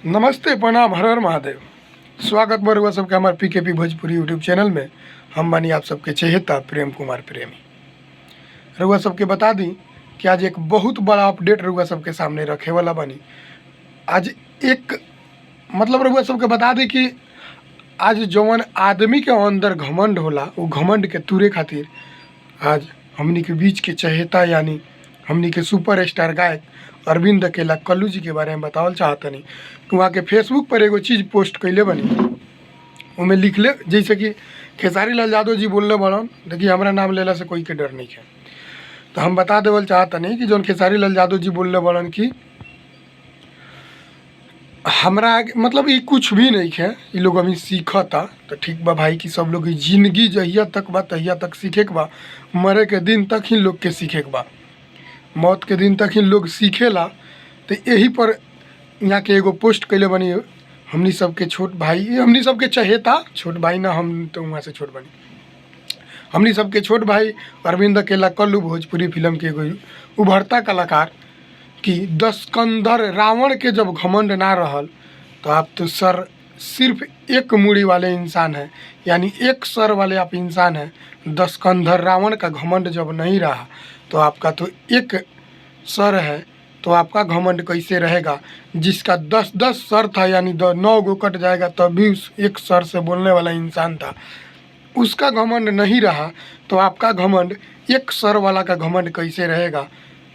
नमस्ते, प्रणाम, हर हर महादेव। स्वागत बा रउआ सबके हमारे पीकेपी भोजपुरी यूट्यूब चैनल में। हम बानी आप सबके चहेता प्रेम कुमार प्रेमी। रउआ सबके बता दी कि आज एक बहुत बड़ा अपडेट रउआ सबके सामने रखे वाला बानी। आज एक रउआ सबके बता दी कि आज जौन आदमी के अंदर घमंड होला वो घमंड के तुरे खातिर आज हमनी के बीच के चहेता यानी हमनी के सुपर स्टार गायक अरविंद अकेला कल्लू जी के बारे में बतावल चाहतनी कि वहाँ के फेसबुक पर एगो चीज़ पोस्ट कैले बनी। उमें लिखले जैसे कि खेसारी लाल यादव जी बोलले बड़न, देखिए हमारा नाम लेला से कोई के डर नहीं है। तो हम बता देवल चाहतनी कि जौन खेसारी लाल यादव जी बोलले बड़न कि हमरा ये कुछ भी नहीं है, ये लोग अभी सीखता तो ठीक बा भाई कि सब लोग की जिंदगी जहिया तक बा तहिया तक सीखे के बा, मरे के दिन तक ही लोग के सीखे के बा, मौत के दिन तक ही लोग सीखेला। तो यही पर यहाँ के एगो पोस्ट कैले बनी हमनी सबके छोट भाई, हमनी सबके चहेता, छोट भाई ना, हम तो वहाँ से छोट बनी, हमनी सबके छोट भाई अरविंद अकेला कल्लू भोजपुरी फिल्म के एगो उभरता कलाकार कि दशकंधर रावण के जब घमंड ना रहल तो आप तो सर सिर्फ एक मुड़ी वाले इंसान हैं, यानी एक सर वाले आप इंसान हैं। दशकंधर रावण का घमंड जब नहीं रहा तो आपका तो एक सर है, तो आपका घमंड कैसे रहेगा? जिसका 10-10 सर था यानी 9 गो कट जाएगा तब भी उस एक सर से बोलने वाला इंसान था, उसका घमंड नहीं रहा तो आपका घमंड एक सर वाला का घमंड कैसे रहेगा?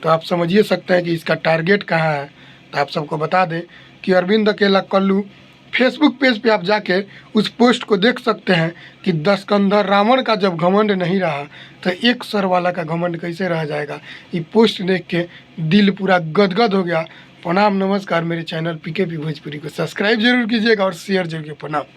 तो आप समझिए सकते हैं कि इसका टारगेट कहाँ है। तो आप सबको बता दें कि अरविंद अकेला कल्लू फेसबुक पेज पे आप जाके उस पोस्ट को देख सकते हैं कि दशकंधर रावण का जब घमंड नहीं रहा तो एक सर वाला का घमंड कैसे रह जाएगा। ये पोस्ट देख के दिल पूरा गदगद हो गया। प्रणाम, नमस्कार। मेरे चैनल पीकेपी भोजपुरी को सब्सक्राइब जरूर कीजिएगा और शेयर जरूर कीजिए। प्रणाम।